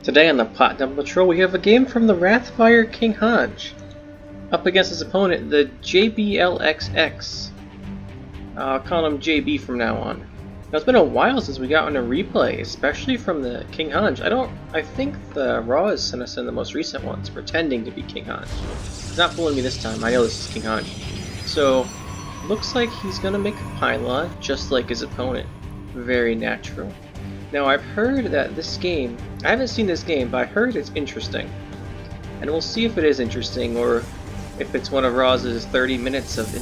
Today on the Photon Patrol we have a game from the Wrathfire Kinghonj up against his opponent, the JBLXX. I'll call him JB from now on. Now it's been a while since we got on a replay, especially from the Kinghonj. I think the Raw sent us in the most recent ones, pretending to be Kinghonj. He's not fooling me this time, I know this is Kinghonj. So, looks like he's gonna make a pylon just like his opponent. Very natural. Now I've heard that this game, I haven't seen this game, but I heard it's interesting. And we'll see if it is interesting, or if it's one of Roz's 30 minutes of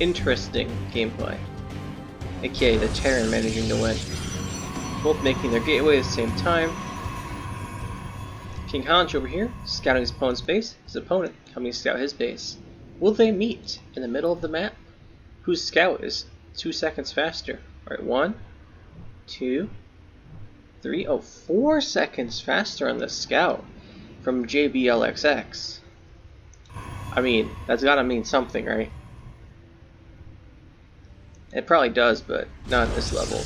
interesting gameplay. AKA the Terran managing to win. Both making their gateway at the same time. Kinghonj over here, scouting his opponent's base, his opponent coming to scout his base. Will they meet in the middle of the map? Whose scout is 2 seconds faster? Alright, 1, 2, 3, 4 seconds faster on the scout from JBLXX. I mean, that's gotta mean something, right? It probably does, but not at this level.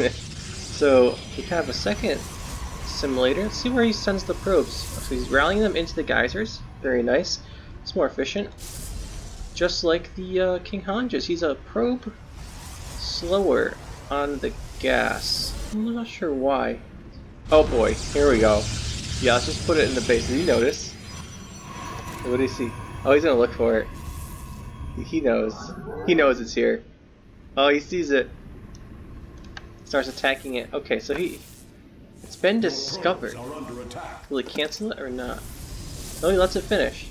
So, we have a second simulator. Let's see where he sends the probes. So he's rallying them into the geysers. Very nice. It's more efficient. Just like the Kinghonj's. He's a probe slower on the gas. I'm not sure why. Oh boy, here we go. Yeah, let's just put it in the base. Did he notice? What do you see? Oh, he's gonna look for it. He knows. He knows it's here. Oh, he sees it. Starts attacking it. Okay, so it's been discovered. Will he cancel it or not? No, he lets it finish.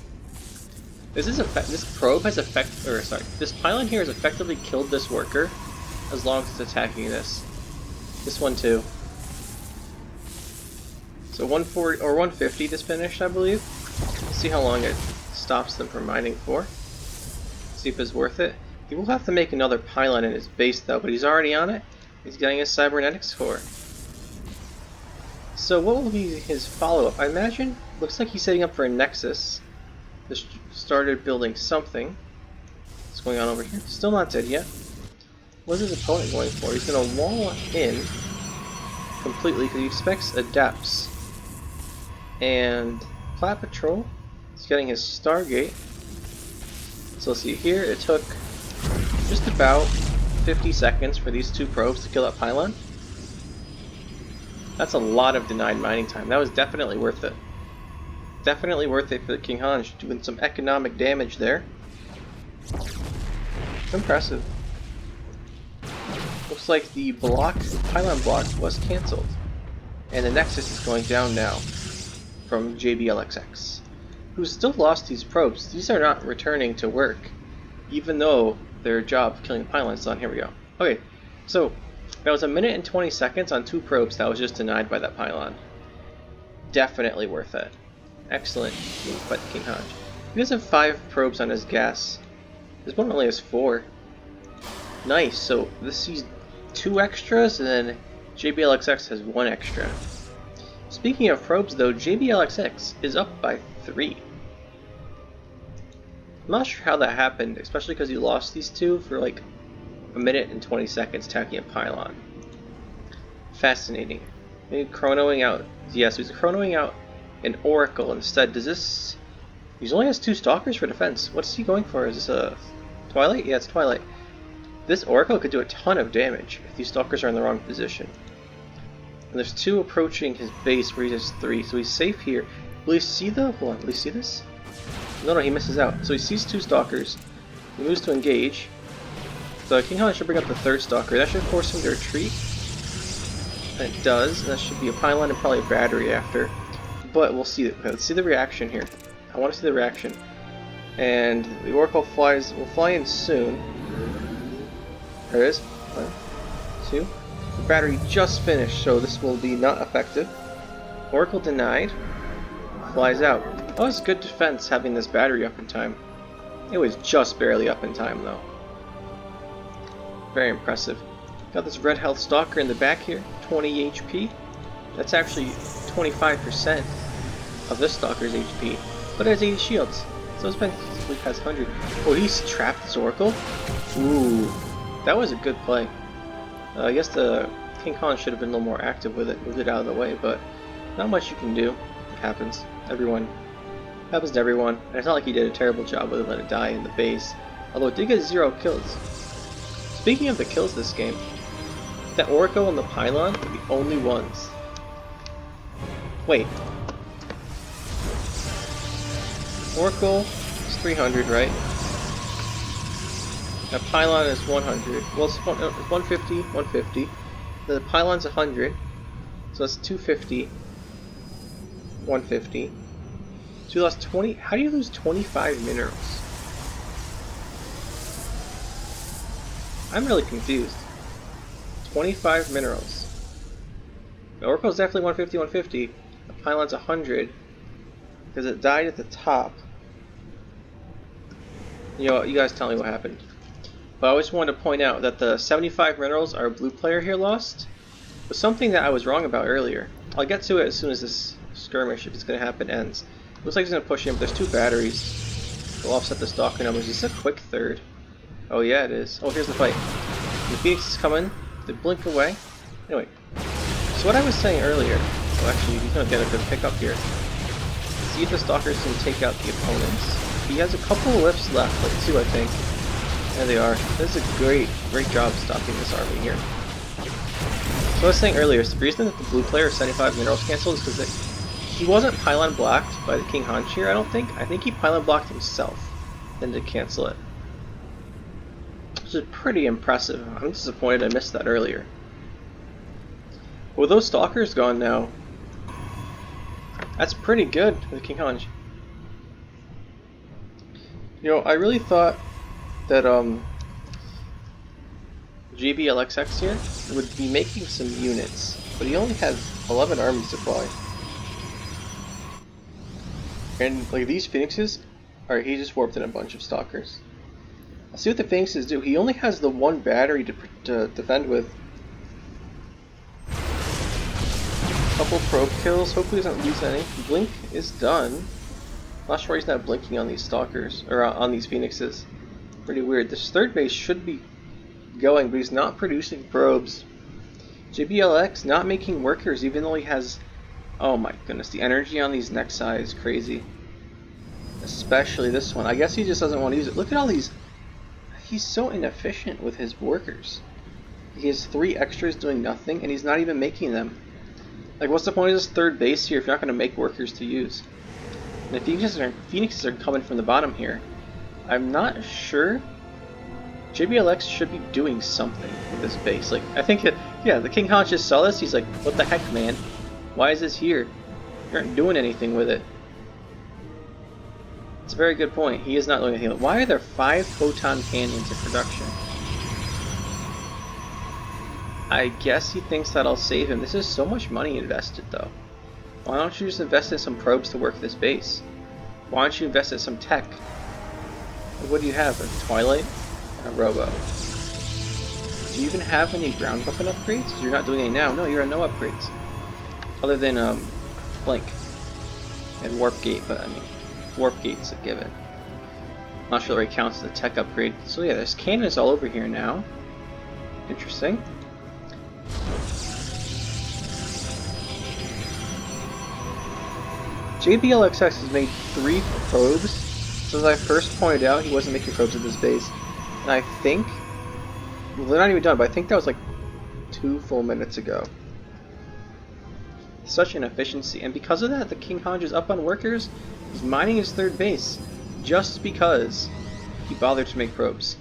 This probe has this pylon here has effectively killed this worker as long as it's attacking this. This one too. So 140 or 150 this finished, I believe. Let's see how long it stops them from mining for. See if it's worth it. He will have to make another pylon in his base though, but he's already on it. He's getting his cybernetics core. So what will be his follow-up? I imagine, looks like he's setting up for a nexus. Just started building something. What's going on over here? Still not dead yet. What is his opponent going for? He's going to wall in completely because he expects adepts. And Plat Patrol is getting his Stargate. So let's see here, it took just about 50 seconds for these two probes to kill that pylon. That's a lot of denied mining time. That was definitely worth it. Definitely worth it for the Kinghonj, doing some economic damage there. Impressive. Looks like the pylon block was cancelled. And the Nexus is going down now from JBLXX, who's still lost these probes. These are not returning to work, even though their job of killing the pylon is done. Here we go. Okay, so that was 1 minute and 20 seconds on 2 probes that was just denied by that pylon. Definitely worth it. Excellent by the Kinghonj. He does have 5 probes on his gas. This one only has 4. Nice, so this sees 2 extras, and then JBLXX has 1 extra. Speaking of probes though, JBLXX is up by 3. I'm not sure how that happened, especially because he lost these 2 for like 1 minute and 20 seconds attacking a pylon. Fascinating. Maybe chronoing out. Yes, he's chronoing out an Oracle instead. Does this... He only has 2 Stalkers for defense. What's he going for? Is this a Twilight? Yeah, it's Twilight. This Oracle could do a ton of damage if these Stalkers are in the wrong position. And there's 2 approaching his base where he has 3, so he's safe here. Will he see the... Hold on, will he see this? No, he misses out. So he sees 2 Stalkers. He moves to engage. So Kinghonj should bring up the 3rd Stalker. That should force him to retreat. And it does. And that should be a pylon and probably a battery after. But we'll see. Let's see the reaction here. I want to see the reaction. And the Oracle will fly in soon. There it is. 1, 2. The battery just finished, so this will be not effective. Oracle denied. Flies out. Oh, it's good defense having this battery up in time. It was just barely up in time though. Very impressive. Got this red health stalker in the back here, 20 HP. That's actually 25% of this stalker's HP, but it has 80 shields, so it's been has 100. Oh, he's trapped this Oracle. Ooh, that was a good play. I guess the Kinghonj should have been a little more active with it, moved it out of the way, but Not much you can do. It happens. Happens to everyone. And it's not like he did a terrible job with it, let it die in the base. Although it did get 0 kills. Speaking of the kills this game, that Oracle and the Pylon are the only ones. Wait. Oracle is 300, right? That Pylon is 100. Well, it's 150, 150. The Pylon's 100. So that's 250, 150. So you lost 20. How do you lose 25 minerals? I'm really confused. 25 minerals. The Oracle's definitely 150, 150. The Pylon's 100 because it died at the top. You know, you guys tell me what happened. But I always wanted to point out that the 75 minerals our blue player here lost was something that I was wrong about earlier. I'll get to it as soon as this skirmish, if it's going to happen, ends. Looks like he's going to push in, but there's 2 batteries. We'll offset the stalker numbers. Is this a quick third? Oh yeah, it is. Oh, here's the fight. The Phoenix is coming. They blink away. Anyway, so what I was saying earlier, well actually he's going to get a good pickup here. See if the stalkers can take out the opponents. He has a couple of whiffs left, like 2 I think. There they are. This is a great job stopping this army here. So I was saying earlier, the reason that the blue player 75 minerals canceled is because he wasn't pylon blocked by the Kinghonj here, I don't think. I think he pylon blocked himself, then to cancel it. Which is pretty impressive. I'm disappointed I missed that earlier. But with those stalkers gone now, that's pretty good for the Kinghonj. You know, I really thought that JBLXX here would be making some units, but he only has 11 army supply. And like these Phoenixes, alright, he just warped in a bunch of stalkers. I'll see what the Phoenixes do. He only has the 1 battery to defend with. Couple probe kills, hopefully he doesn't lose any. Blink is done. Not sure he's not blinking on these stalkers, or on these Phoenixes. Pretty weird. This 3rd base should be going, but he's not producing probes. JBLX not making workers, even though he has... Oh my goodness, the energy on these Nexi is crazy. Especially this one. I guess he just doesn't want to use it. Look at all these... He's so inefficient with his workers. He has 3 extras doing nothing, and he's not even making them. Like, what's the point of this 3rd base here if you're not going to make workers to use? And if Phoenixes are coming from the bottom here, I'm not sure. JBLX should be doing something with this base. Like, I think, yeah, the Kinghonj just saw this. He's like, what the heck, man? Why is this here? You aren't doing anything with it. It's a very good point. He is not doing anything. Why are there 5 Photon cannons in production? I guess he thinks that'll save him. This is so much money invested, though. Why don't you just invest in some probes to work this base? Why don't you invest in some tech? What do you have? A Twilight and a Robo. Do you even have any ground weapon upgrades? You're not doing any now. No, you're on no upgrades. Other than Blink and Warp Gate, but I mean, Warp Gate's a given. Not sure that really counts as a tech upgrade. So yeah, there's cannons all over here now. Interesting. JBLXX has made 3 probes. So as I first pointed out, he wasn't making probes at this base. And I think... Well, they're not even done, but I think that was like 2 full minutes ago. Such inefficiency. And because of that, the Kinghonj is up on workers. He's mining his 3rd base. Just because he bothered to make probes.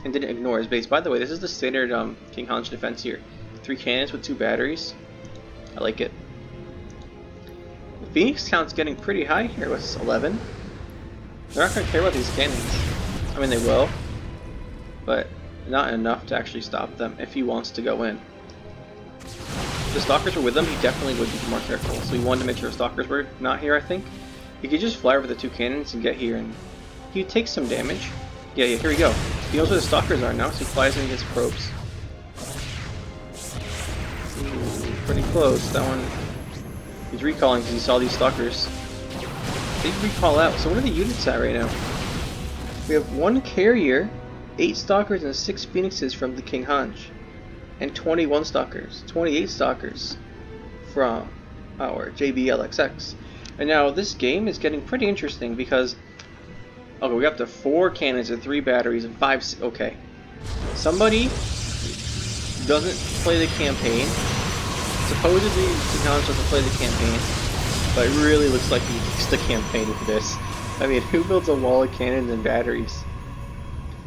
And didn't ignore his base. By the way, this is the standard Kinghonj defense here. 3 cannons with 2 batteries. I like it. The Phoenix count's getting pretty high here with 11. They're not going to care about these cannons. I mean, they will. But not enough to actually stop them if he wants to go in. If the stalkers were with him, he definitely would be more careful. So he wanted to make sure the stalkers were not here, I think. He could just fly over the 2 cannons and get here, and he'd take some damage. Yeah, here we go. He knows where the stalkers are now, so he flies in and gets probes. Ooh, pretty close. That one... He's recalling because he saw these stalkers. Big recall out. So what are the units at right now? We have 1 carrier, 8 stalkers, and 6 phoenixes from the Kinghonj. And 21 stalkers. 28 stalkers from or JBLXX. And now this game is getting pretty interesting because, okay, we got up to 4 cannons and 3 batteries and 5. Okay, somebody doesn't play the campaign. Supposedly, Kinghonj doesn't play the campaign, but it really looks like he takes the campaign for this. I mean, who builds a wall of cannons and batteries?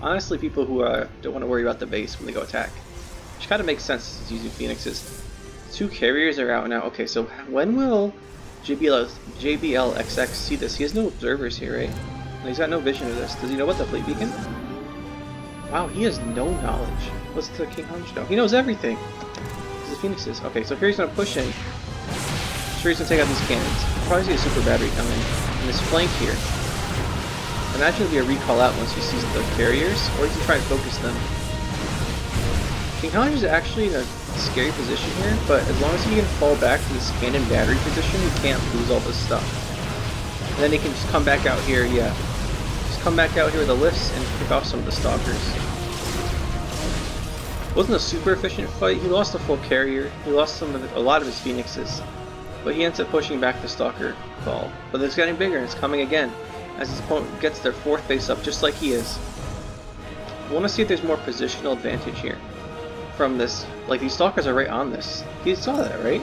Honestly, people who don't want to worry about the base when they go attack. Which kind of makes sense, he's using Phoenixes. 2 carriers are out now. Okay, so when will JBLXX see this? He has no observers here, right? And he's got no vision of this. Does he know about the fleet beacon? Wow, he has no knowledge. What's the Kinghonj know? He knows everything. This is Phoenixes. Okay, so here he's going to push in. Sure, he's going to take out these cannons. Probably see a super battery coming. And this flank here. Imagine it'll be a recall out once he sees the carriers, or he can try and focus them. Kinghonj is actually in a scary position here, but as long as he can fall back to this cannon battery position, he can't lose all this stuff. And then he can just come back out here, yeah. Just come back out here with the lifts and pick off some of the stalkers. It wasn't a super efficient fight. He lost a full carrier. He lost a lot of his Phoenixes. But he ends up pushing back the stalker ball. But it's getting bigger and it's coming again as his opponent gets their 4th base up just like he is. I want to see if there's more positional advantage here from this. Like, these stalkers are right on this. You saw that, right?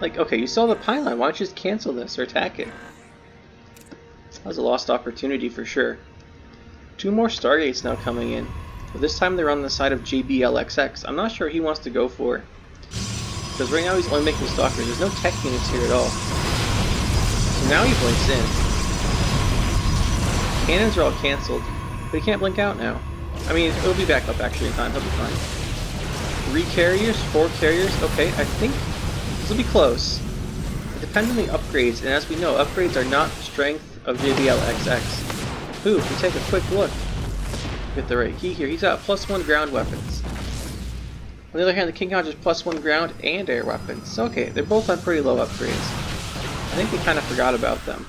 Like, okay, you saw the pylon. Why don't you just cancel this or attack it? That was a lost opportunity for sure. 2 more Stargates now coming in. But this time they're on the side of JBLXX. I'm not sure he wants to go for. Because right now he's only making stalkers. There's no tech units here at all. So now he blinks in. Cannons are all cancelled. But he can't blink out now. I mean, it'll be back up actually in time. He'll be fine. 3 carriers, 4 carriers. Okay, I think this will be close. It depends on the upgrades, and as we know, upgrades are not the strength of JBLXX. Ooh, if we take a quick look. Get the right key here. He's got +1 ground weapons. On the other hand, the Kinghonj is +1 ground and air weapons. Okay, they're both on pretty low upgrades. I think we kind of forgot about them.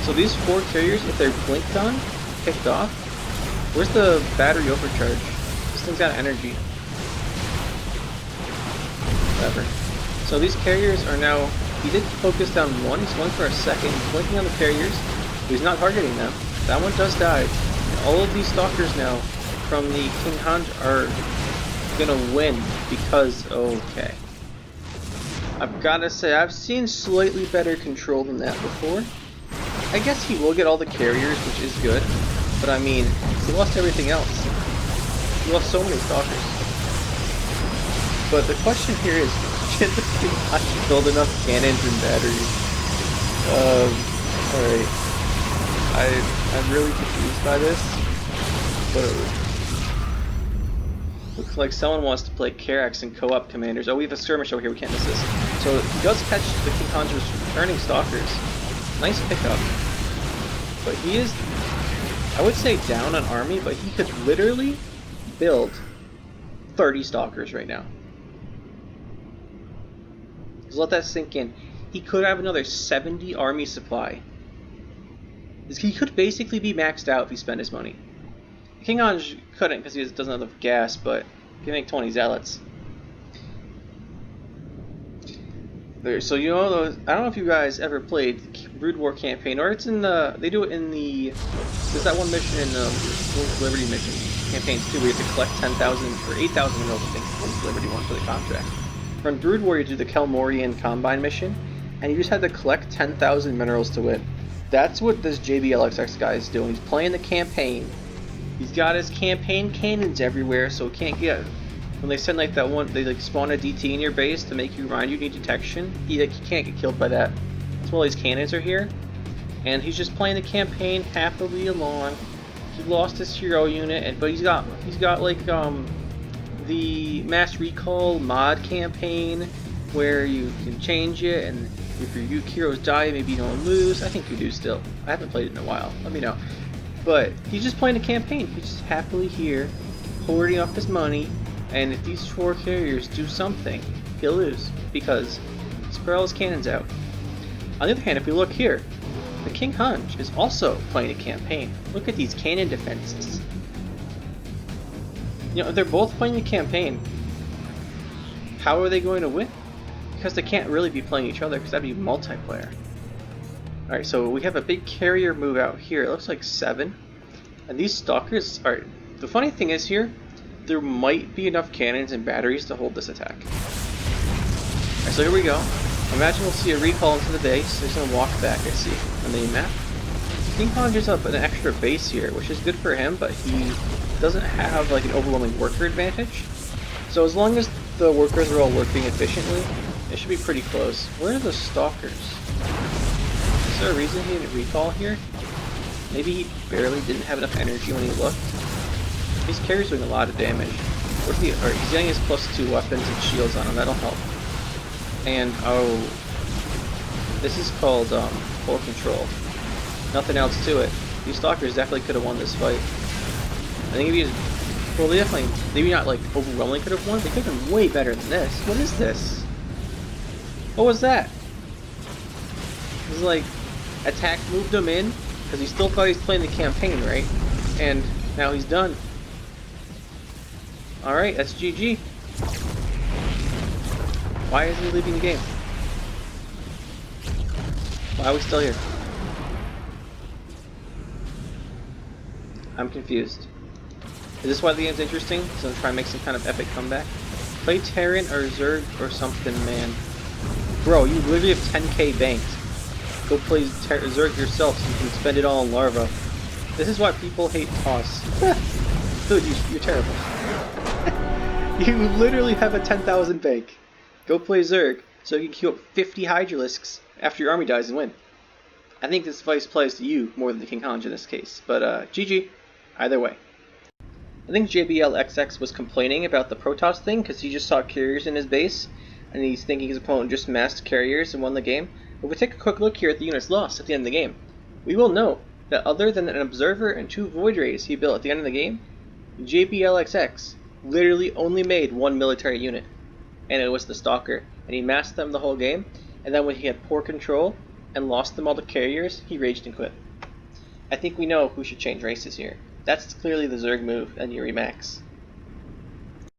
So these 4 carriers, if they're blinked on, picked off, where's the battery overcharge? This thing's got energy. Whatever. So these carriers are now, he did focus down one, he's going for a second, he's blinking on the carriers, but he's not targeting them. That one does die. And all of these stalkers now from the Kinghonj are gonna win because, okay. I've gotta say, I've seen slightly better control than that before. I guess he will get all the carriers, which is good, but I mean, he lost everything else. He lost so many stalkers. But the question here is, can the Kinghonj build enough cannons and batteries? Alright. I'm really confused by this, but looks like someone wants to play Karax and co-op commanders. Oh, we have a skirmish over here, we can't miss this. So he does catch the Kinghonj's returning stalkers. Nice pickup. But he is, I would say, down on army, but he could literally build 30 stalkers right now. Just let that sink in. He could have another 70 army supply. He could basically be maxed out if he spent his money. Kinghonj couldn't because he doesn't have enough gas, but he can make 20 zealots. So you know, I don't know if you guys ever played Brood War campaign, or it's in the, they do it in the, there's that one mission in the Liberty mission campaigns too, where you have to collect 10,000 or 8,000 minerals, I think, Liberty one for the contract. From Brood War, you do the Kel Morian Combine mission, and you just had to collect 10,000 minerals to win. That's what this JBLXX guy is doing. He's playing the campaign. He's got his campaign cannons everywhere, so he can't get. When they send like that one, they like spawn a DT in your base to make you remind you need detection. He can't get killed by that. That's why all these cannons are here, and he's just playing the campaign happily along. He lost his hero unit, but he's got like the mass recall mod campaign where you can change it, and if your heroes die, maybe you don't lose. I think you do still. I haven't played it in a while. Let me know. But he's just playing a campaign. He's just happily here, hoarding up his money. And if these 4 carriers do something, he'll lose because he spread all his cannons out. On the other hand, if we look here, the Kinghonj is also playing a campaign. Look at these cannon defenses. You know, they're both playing a campaign. How are they going to win? Because they can't really be playing each other, because that'd be multiplayer. Alright, so we have a big carrier move out here. It looks like 7. And these stalkers are... The funny thing is here, there might be enough cannons and batteries to hold this attack. Alright, so here we go. Imagine we'll see a recall into the base. There's gonna walk back, I see, on the map. Kinghonj is up an extra base here, which is good for him, but he doesn't have like an overwhelming worker advantage. So as long as the workers are all working efficiently, it should be pretty close. Where are the stalkers? Is there a reason he didn't recall here? Maybe he barely didn't have enough energy when he looked. These carriers doing a lot of damage. What if alright, he's getting his +2 weapons and shields on him, that'll help. And oh, this is called full control. Nothing else to it. These stalkers definitely could have won this fight. I think if you, well, they definitely, maybe not like overwhelmingly could have won, they could have been way better than this. What is this? What was that? It was like, attack moved him in, because he still thought he was playing the campaign, right? And now he's done. Alright, that's GG. Why is he leaving the game? Why are we still here? I'm confused. Is this why the game's interesting? So I'm trying to make some kind of epic comeback? Play Terran or Zerg or something, man. Bro, you literally have 10k banked. Go play Zerg yourself so you can spend it all on Larva. This is why people hate Toss. Dude, you're terrible. You literally have a 10,000 bank. Go play Zerg so you can queue up 50 Hydralisks after your army dies and win. I think this advice applies to you more than the Kinghonj in this case, but GG, either way. I think JBLXX was complaining about the Protoss thing because he just saw carriers in his base, and he's thinking his opponent just massed carriers and won the game. But if we take a quick look here at the units lost at the end of the game, we will note that other than an Observer and 2 Void Rays he built at the end of the game, JBLXX literally only made 1 military unit, and it was the Stalker, and he massed them the whole game, and then when he had poor control and lost them all to carriers, he raged and quit. I think we know who should change races here. That's clearly the Zerg move and Yuri Max.